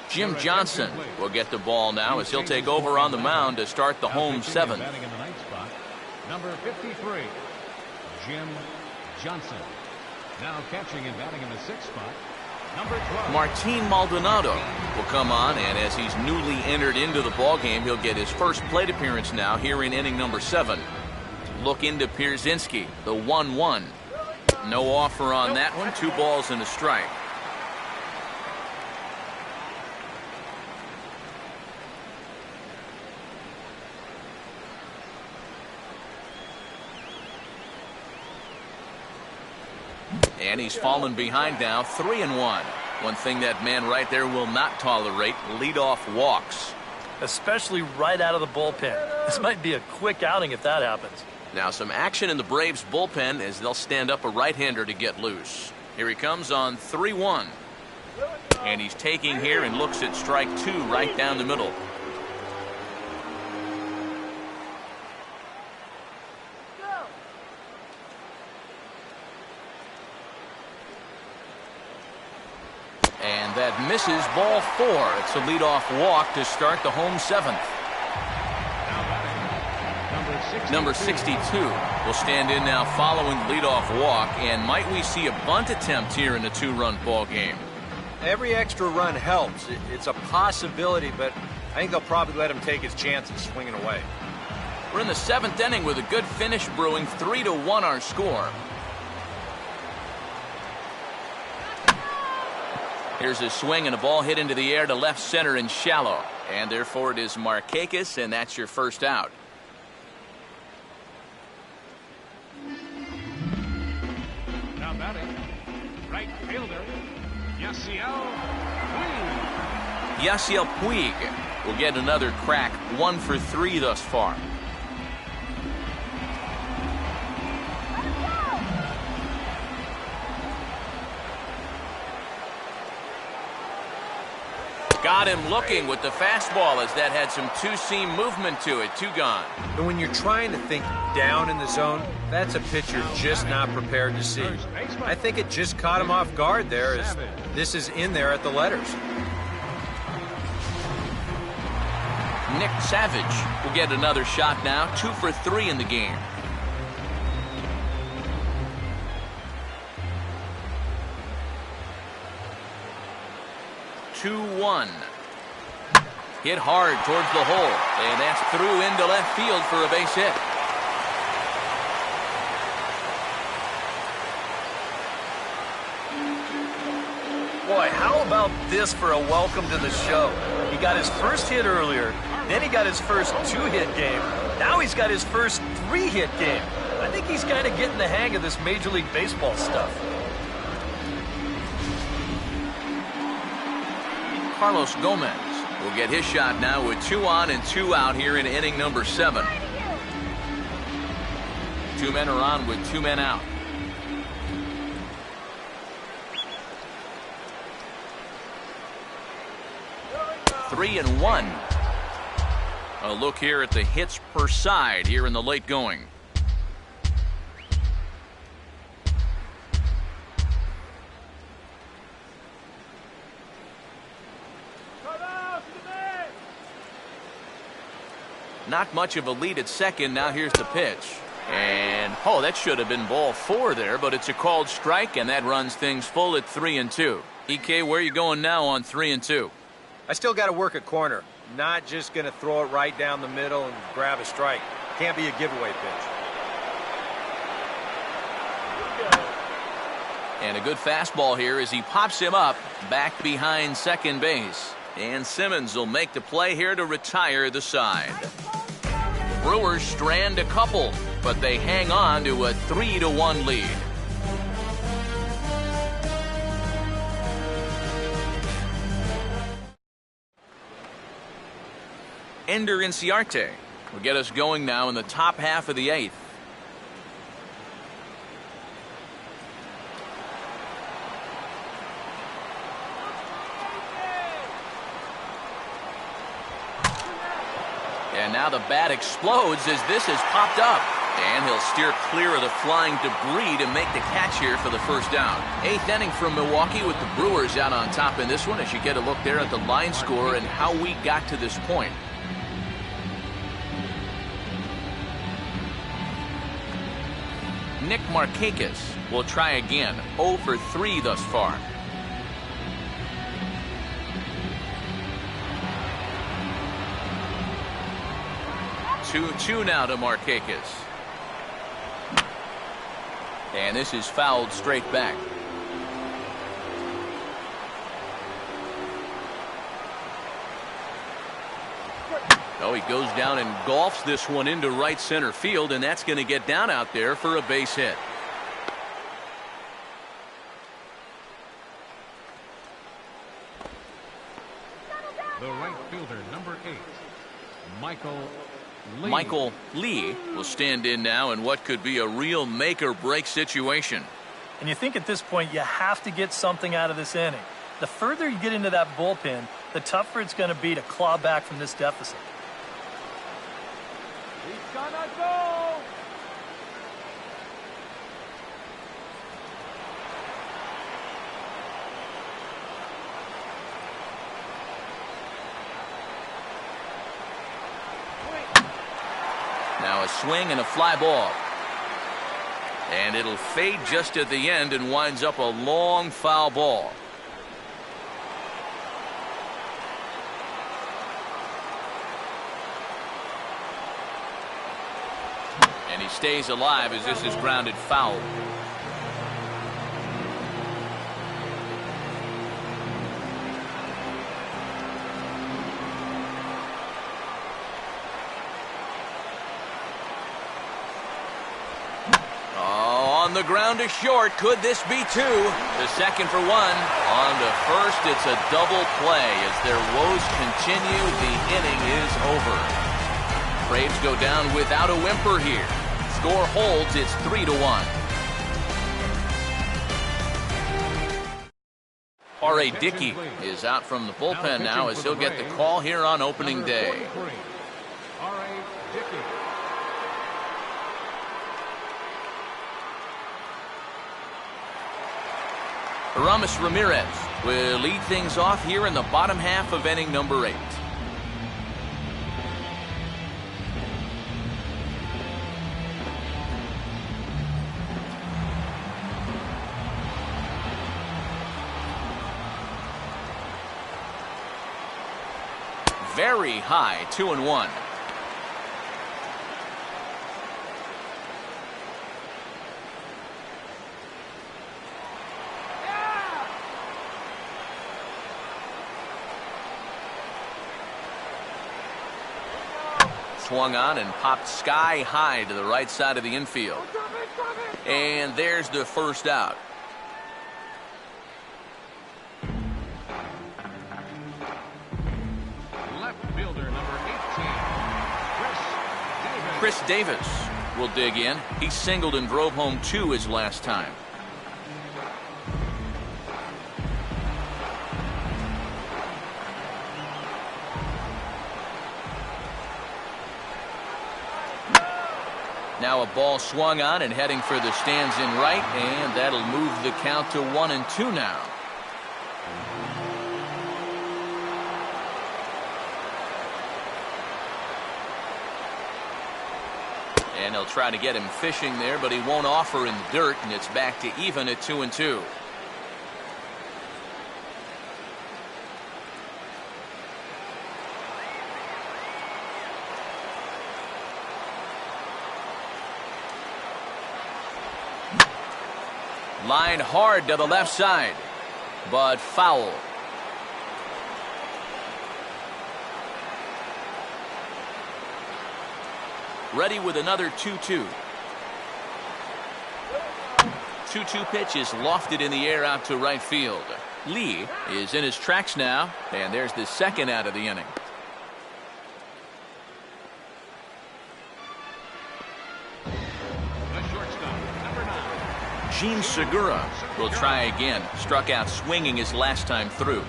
Jim Johnson will get the ball now as he'll take over on the mound to start the home 7th. Number 53, Jim Johnson. Now catching and batting in the 6th spot, number 12. Martin Maldonado will come on, and as he's newly entered into the ball game, he'll get his first plate appearance now here in inning number 7. Look into Pierzynski, the 1-1. No offer on that one. 2 balls and a strike. And he's fallen behind now, 3-1. One thing that man right there will not tolerate, leadoff walks. Especially right out of the bullpen. This might be a quick outing if that happens. Now some action in the Braves bullpen as they'll stand up a right-hander to get loose. Here he comes on 3-1. And he's taking here and looks at strike 2 right down the middle. And that misses, ball 4. It's a leadoff walk to start the home 7th. Number 62 will stand in now following the leadoff walk, and might we see a bunt attempt here in a 2-run ball game? Every extra run helps. It's a possibility, but I think they'll probably let him take his chances swinging away. We're in the 7th inning with a good finish brewing. 3-1 our score. Here's a swing and a ball hit into the air to left center and shallow. And therefore it is Markakis, and that's your first out. Now batting, right fielder, Yasiel Puig. Yasiel Puig will get another crack, 1 for 3 thus far. Got him looking with the fastball as that had some two-seam movement to it. 2 gone. And when you're trying to think down in the zone, that's a pitcher just not prepared to see. I think it just caught him off guard there as this is in there at the letters. Nick Savage will get another shot now. 2 for 3 in the game. Two-one. Hit hard towards the hole, and that's through into left field for a base hit. Boy, how about this for a welcome to the show? He got his first hit earlier, then he got his first 2-hit game. Now he's got his first 3-hit game. I think he's kind of getting the hang of this Major League Baseball stuff. Carlos Gomez will get his shot now with 2 on and 2 out here in inning number 7. 2 men are on with 2 men out. Three and 1. A look here at the hits per side here in the late going. Not much of a lead at second. Now here's the pitch. And, oh, that should have been ball 4 there, but it's a called strike, and that runs things full at 3 and 2. EK, where are you going now on 3 and 2? I still got to work a corner. Not just going to throw it right down the middle and grab a strike. Can't be a giveaway pitch. And a good fastball here as he pops him up back behind second base. And Simmons will make the play here to retire the side. Brewers strand a couple, but they hang on to a 3-1 lead. Ender Inciarte will get us going now in the top half of the 8th. And now the bat explodes as this has popped up. And he'll steer clear of the flying debris to make the catch here for the first down. 8th inning from Milwaukee with the Brewers out on top in this one as you get a look there at the line score and how we got to this point. Nick Markakis will try again. 0 for 3 thus far. Two now to Markakis. And this is fouled straight back. Oh, he goes down and golfs this one into right center field, and that's going to get down out there for a base hit. The right fielder, number 8, Michael Lee will stand in now in what could be a real make-or-break situation. And you think at this point you have to get something out of this inning. The further you get into that bullpen, the tougher it's going to be to claw back from this deficit. He's gonna go! Now a swing and a fly ball. And it'll fade just at the end and winds up a long foul ball. And he stays alive as this is grounded foul. On the ground to short. Could this be 2? The second for 1. On to first, it's a double play. As their woes continue, the inning is over. Braves go down without a whimper here. Score holds, it's 3-1. R.A. Dickey is out from the bullpen now as he'll get the call here on opening day. R.A. Dickey. Aramis Ramirez will lead things off here in the bottom half of inning number 8. Very high, 2-1. Swung on and popped sky high to the right side of the infield. And there's the first out. Left fielder number 18, Chris Davis will dig in. He singled and drove home 2 his last time. Now a ball swung on and heading for the stands in right, and that'll move the count to 1-2 now. And he'll try to get him fishing there, but he won't offer in the dirt, and it's back to even at 2-2. Line hard to the left side, but foul. Ready with another 2-2. 2-2 pitch is lofted in the air out to right field. Lee is in his tracks now, and there's the second out of the inning. the shortstop, number 9. Gene Segura will try again. Struck out swinging his last time through.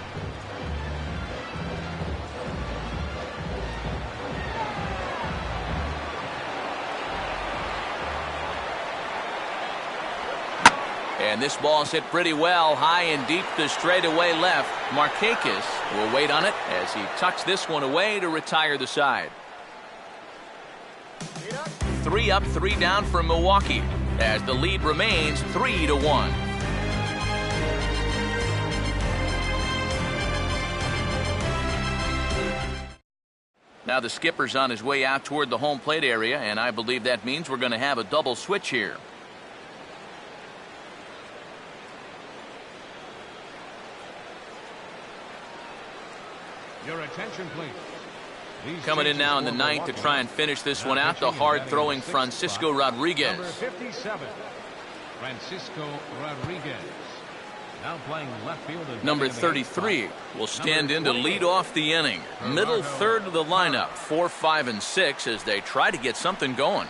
And this ball's hit pretty well, high and deep to straightaway left. Markakis will wait on it as he tucks this one away to retire the side. 3 up, 3 down for Milwaukee, as the lead remains 3-1. Now the skipper's on his way out toward the home plate area, and I believe that means we're going to have a double switch here. Your attention, please. Coming in now in the 9th to try and finish this one out, the hard-throwing Francisco Rodriguez. Number 57, Francisco Rodriguez. Now playing left field. Number 33 will stand in to lead off the inning. Middle third of the lineup, 4, 5, and 6 as they try to get something going.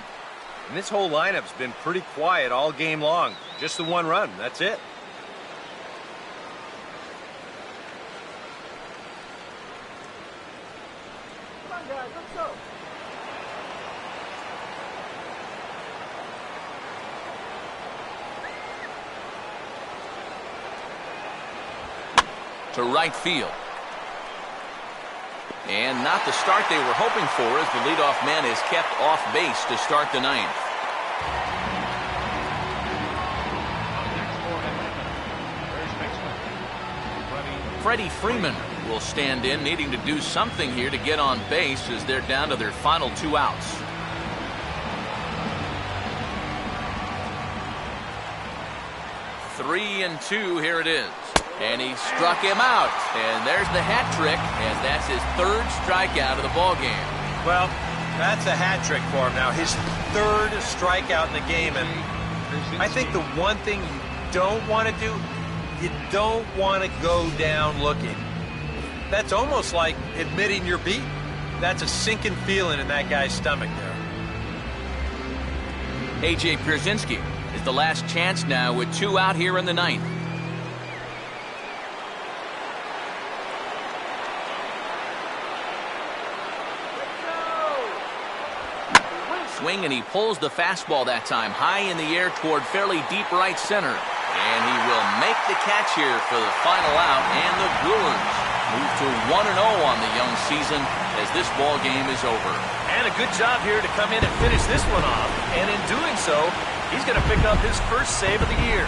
And this whole lineup's been pretty quiet all game long. Just the one run, that's it. To right field. And not the start they were hoping for, as the leadoff man is kept off base to start the 9th. Freddie Freeman will stand in, needing to do something here to get on base as they're down to their final 2 outs. Three and 2, here it is. And he struck him out. And there's the hat trick, and that's his 3rd strikeout of the ball game. Well, that's a hat trick for him now. His 3rd strikeout in the game. And I think the one thing you don't want to do, you don't want to go down looking. That's almost like admitting you're beaten. That's a sinking feeling in that guy's stomach there. A.J. Pierzynski is the last chance now with 2 out here in the 9th. swing, and he pulls the fastball that time high in the air toward fairly deep right center. And he will make the catch here for the final out, and the Brewers move to 1-0 on the young season as this ball game is over. And a good job here to come in and finish this one off. And in doing so, he's going to pick up his first save of the year.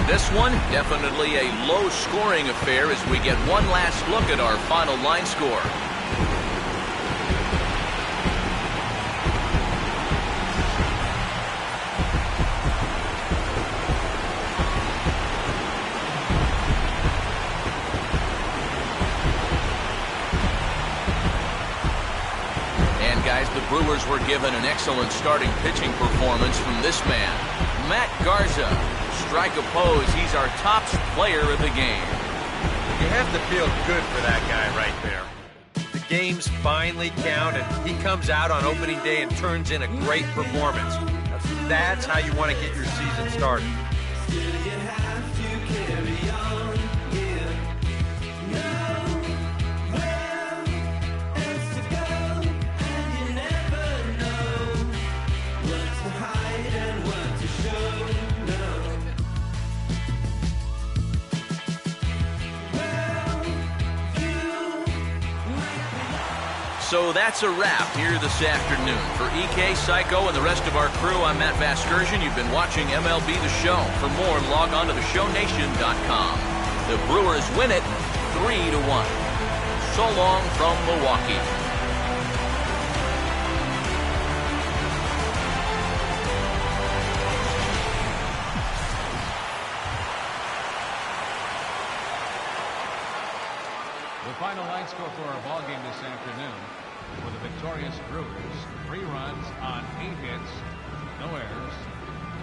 This one, definitely a low-scoring affair as we get one last look at our final line score. And guys, the Brewers were given an excellent starting pitching performance from this man, Matt Garza. Strike oppose, he's our top player of the game. You have to feel good for that guy right there. The games finally count, and he comes out on opening day and turns in a great performance. That's how you want to get your season started. So that's a wrap here this afternoon. For EK, Psycho, and the rest of our crew, I'm Matt Vasgersian. You've been watching MLB The Show. For more, log on to theshownation.com. The Brewers win it 3-1. So long from Milwaukee. The final line score for our ball game this afternoon for the victorious Brewers: 3 runs on 8 hits, no errors,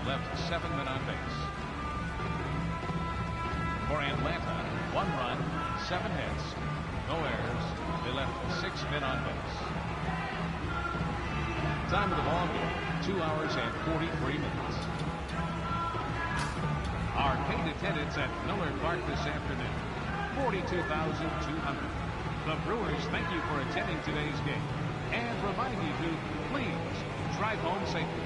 left 7 men on base. For Atlanta, 1 run, 7 hits, no errors, they left 6 men on base. Time of the ball game, 2 hours and 43 minutes. Arcade attendance at Miller Park this afternoon, 42,200. The Brewers thank you for attending today's game and remind you to please drive home safely.